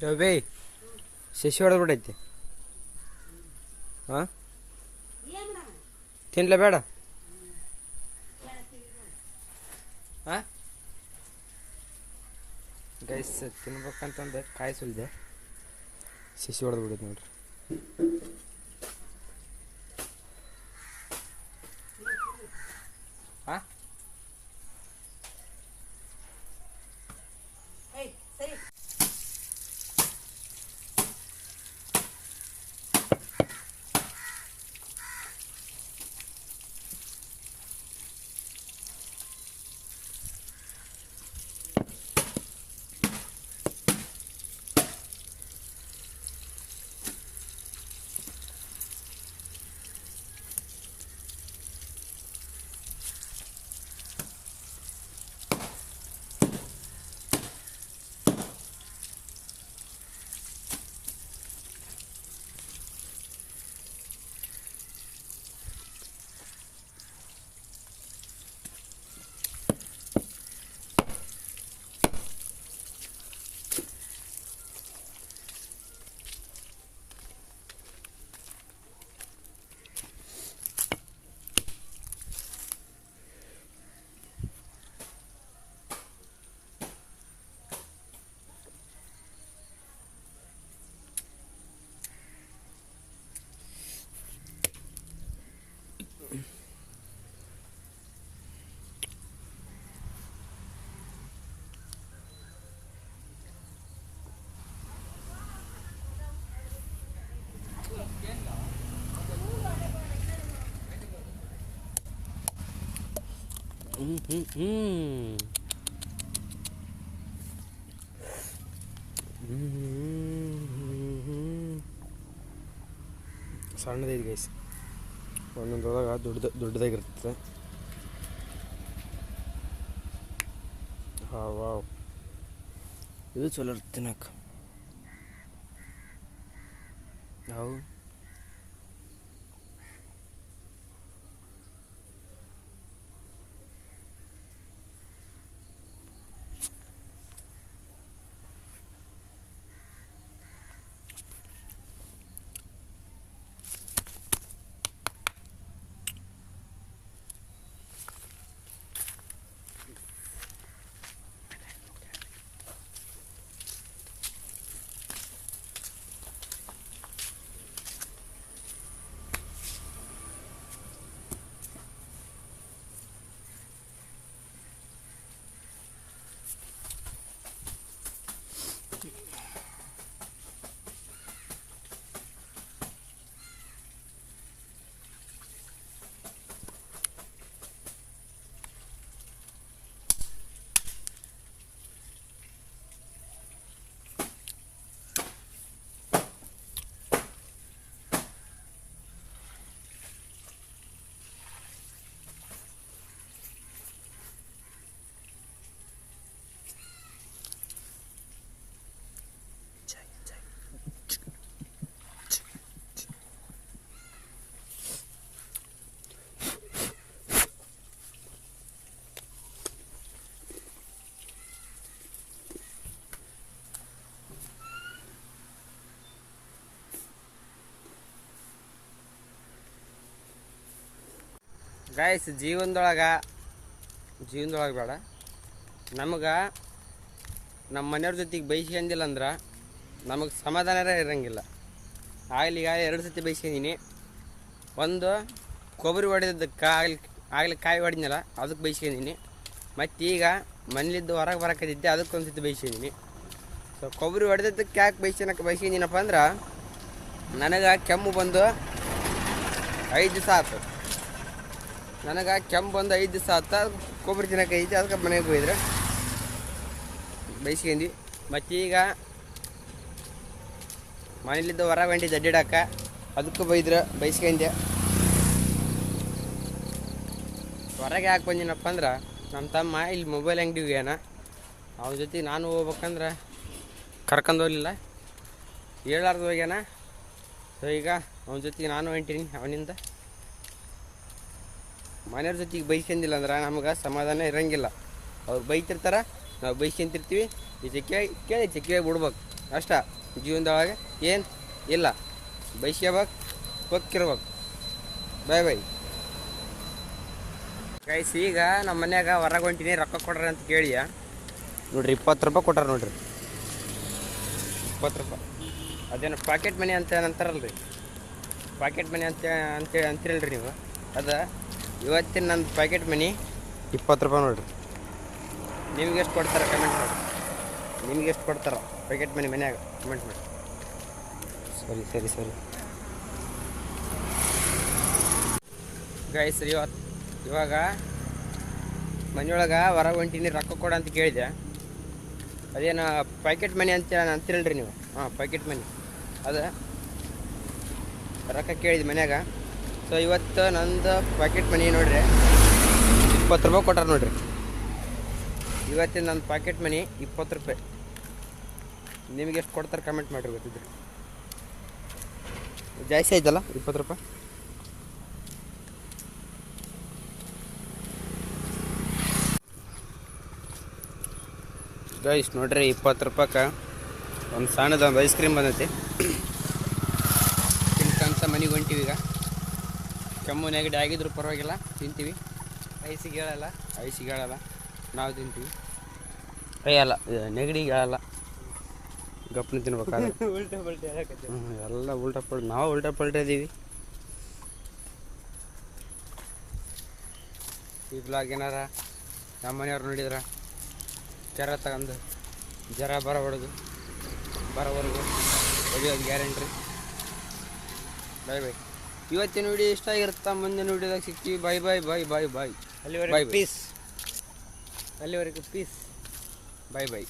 ರವಿ ಶಶಿ ಹೊಡೆದ್ಬಿಟ್ಟೈತಿ. ಹಾಂ ತಿನ್ಲ ಬೇಡ. ಹಾಂ ಗೈಸ್ ತಿನ್ಬೇಕಂತಂದು ಕಾಯಿ ಸುಲಿದೆ, ಶಶಿ ಹೊಡೆದ್ಬಿಟ್ಟೈತಿ ನೋಡ್ರಿ. ಹಾಂ ಸಣ್ಣದೈದು ಗೈಸ್, ಒಂದೊಂದ್ರೊಳಗೆ ದೊಡ್ಡದಾಗಿರ್ತದೆ. ಹಾಂ ವಾವ್, ಇದು ಚಲೋ ಇರುತ್ತೆ ತಿನ್ನಕ್ಕೆ. ಯಾವ ಗಾಯ್ಸ್, ಜೀವನದೊಳಗೆ ಬೇಡ, ನಮಗೆ ನಮ್ಮ ಮನೆಯವ್ರ ಜೊತೆಗೆ ಬೈಸ್ಕೊಂಡಿಲ್ಲ ಅಂದ್ರೆ ನಮಗೆ ಸಮಾಧಾನ ಇರೋಂಗಿಲ್ಲ. ಈಗ 2 ಸತಿ ಬೈಸ್ಕೊಂಡಿನಿ. ಒಂದು ಕೊಬ್ಬರಿ ಹೊಡೆದಕ್ಕೆ ಆಗಲಿ ಕಾಯಿ ಹೊಡೆದ್ನಲ್ಲ, ಅದಕ್ಕೆ ಬೈಸ್ಕೊಂಡಿನಿ. ಮತ್ತು ಈಗ ಮನೇಲಿದ್ದು ಹೊರಗೆ ಬರೋಕತ್ತಿದ್ದೆ, ಅದಕ್ಕೊಂದು ಸತಿ ಬೈಸ್ಕೊಂಡಿನಿ. ಸೊ ಕೊಬ್ಬರಿ ಹೊಡೆದಕ್ಕೆ ಯಾಕೆ ಬೈಸ್ಕೊಂಡಿನಪ್ಪ ಅಂದ್ರೆ, ನನಗೆ ಕೆಮ್ಮು ಬಂದು 5 ದಿವಸ ಆಯ್ತು. ನನಗೆ ಕೆಮ್ಮು ಬಂದು 5 ದಿವಸ ಆಯ್ತು. ಕೊಬ್ಬರಿ ತಿನ್ನಕ್ಕೆ ಐತಿ, ಅದಕ್ಕೆ ಮನೆಗೆ ಹೋಗಿದ್ರೆ ಬೈಸ್ಕೊಂಡ್ವಿ. ಮತ್ತೀಗ ಮನೇಲಿದ್ದು ಹೊರಗೆ ಹೊಂಟಿದ್ದೆ ಅಡ್ಡಾಡಕ್ಕೆ, ಅದಕ್ಕೆ ಬೈಸ್ಕೊಂಡೆ. ಹೊರಗೆ ಯಾಕೆ ಬಂದಿನಪ್ಪ ಅಂದ್ರೆ, ನಮ್ಮ ತಮ್ಮ ಇಲ್ಲಿ ಮೊಬೈಲ್ ಅಂಗಡಿಗೆ ಹೋಗ್ಯಾನ. ಅವನ ಜೊತೆ ನಾನು ಹೋಗ್ಬೇಕಂದ್ರೆ ಕರ್ಕೊಂಡು ಹೋಗಲಿಲ್ಲ, ಹೇಳಾರ್ದು ಹೋಗ್ಯಾನ. ಸೊ ಈಗ ಅವನ ಜೊತೆಗೆ ನಾನು ಹೊಂಟೀನಿ. ಅವನಿಂದ ಮನೆಯವ್ರ ಜೊತೆಗೆ ಬೈಸ್ಕೊಂಡಿಲ್ಲ ಅಂದ್ರೆ ನಮ್ಗೆ ಸಮಾಧಾನ ಇರೋಂಗಿಲ್ಲ. ಅವ್ರು ಬೈತಿರ್ತಾರೆ, ನಾವು ಬೈಸ್ಕೊಂತಿರ್ತೀವಿ. ಈ ಕೇಳಿ ಬಿಡ್ಬೇಕು. ಅಷ್ಟ ಜೀವನದೊಳಗೆ ಏನು ಇಲ್ಲ. ಬೈಸ್ಕೋಬೇಕು, ಹೊಕ್ಕಿರ್ಬೇಕು. ಬಾಯ್ ಬಾಯ್ ಗೈಸ್. ಈಗ ನಮ್ಮ ಮನ್ಯಾಗ ಹೊರಗೆ ಹೊಂಟಿನಿ, ರೊಕ್ಕ ಕೊಡ್ರಿ ಅಂತ ಕೇಳಿಯ ನೋಡ್ರಿ. 20 ರೂಪಾಯಿ ಕೊಟ್ಟಾರ ನೋಡ್ರಿ. 20 ರೂಪಾಯಿ. ಅದೇನು ಪಾಕೆಟ್ ಮನಿ ಅಂತ ಅಂತಾರಲ್ರಿ, ಪಾಕೆಟ್ ಮನಿ ಅಂತೀರಲ್ರಿ ನೀವು. ಅದು ಇವತ್ತಿನ ನನ್ನ ಪಾಕೆಟ್ ಮನಿ 20 ರೂಪಾಯಿ ನೋಡ್ರಿ. ನಿಮ್ಗೆ ಎಷ್ಟು ಕೊಡ್ತಾರೆ ಕಮೆಂಟ್ ಮಾಡಿ. ನಿಮ್ಗೆ ಎಷ್ಟು ಕೊಡ್ತಾರ ಪಾಕೆಟ್ ಮನಿ ಮನ್ಯಾಗ ಕಮೆಂಟ್ ಮಾಡಿ. ಸರಿ ಗೈಸ್. ಇವಾಗ ಮನೆಯೊಳಗೆ ಹೊರಗೆ ಹೊಂಟಿನಿ, ರೊಕ್ಕ ಕೊಡ ಅಂತ ಕೇಳಿದೆ. ಅದೇನು ಪ್ಯಾಕೆಟ್ ಮನಿ ಅಂತೀರಲ್ರಿ ನೀವು. ಹಾಂ, ಪ್ಯಾಕೆಟ್ ಮನಿ. ಅದು ರೊಕ್ಕ ಕೇಳಿದೆ ಮನ್ಯಾಗ. ಸೊ ಇವತ್ತು ನಂದು ಪ್ಯಾಕೆಟ್ ಮನಿ ನೋಡ್ರಿ 20 ರೂಪಾಯಿ ಕೊಟ್ಟಾರ ನೋಡ್ರಿ. ಇವತ್ತಿನ ನನ್ನ ಪ್ಯಾಕೆಟ್ ಮನಿ 20 ರೂಪಾಯಿ. ನಿಮಗೆ ಎಷ್ಟು ಕೊಡ್ತಾರೆ ಕಮೆಂಟ್ ಮಾಡಿರಿ ಗೊತ್ತಿದ್ರು. ಜಾಸ್ತಿ ಆಯ್ತಲ್ಲ 20 ರೂಪಾಯಿ. ಗೈಸ್ ನೋಡ್ರಿ, 20 ರೂಪಾಯಿಗೆ ಒಂದು ಸಣ್ಣದೊಂದು ಐಸ್ ಕ್ರೀಮ್ ಬಂದೈತಿ. ತಿನ್ಕಂತ ಮನೆಗೆ ಹೊಂಟಿವಿ. ಈಗ ಕೆಮ್ಮು ನೆಗಡಿ ಆಗಿದ್ರು ಪರವಾಗಿಲ್ಲ, ತಿಂತೀವಿ. ಐಸಿಗೆ ಹೇಳಲ್ಲ, ನಾವು ತಿಂತೀವಿ. ಅಯ್ಯಲ್ಲ, ನೆಗಡಿಗೆ ಹೇಳಲ್ಲ, ಗಪ್ಪನ ತಿನ್ಬೇಕಾದ್ರೆ. ಎಲ್ಲ ಉಲ್ಟಾ ಪಲ್ಟ, ನಾವು ಉಲ್ಟಾ ಪಲ್ಟ ಇದ್ದೀವಿ. ಈ ಬ್ಲಾಗ್ ಏನಾರ ನಮ್ಮ ಮನೆಯವ್ರು ನೋಡಿದ್ರೆ ಕೆರ ತಗೊಂಡು ಜರ ಬರೋವರೆಗೂ ಹೊಡಿಯೋದು ಗ್ಯಾರಂಟಿ. ಬಾಯ್. ಇವತ್ತಿನ ವಿಡಿಯೋ ಇಷ್ಟ ಆಗಿರುತ್ತಾ? ಮುಂದಿನ ವಿಡಿಯೋದಾಗ ಸಿಗ್ತೀವಿ. ಬಾಯ್. ಅಲ್ಲಿವರೆಗೂ ಪೀಸ್. ಬಾಯ್.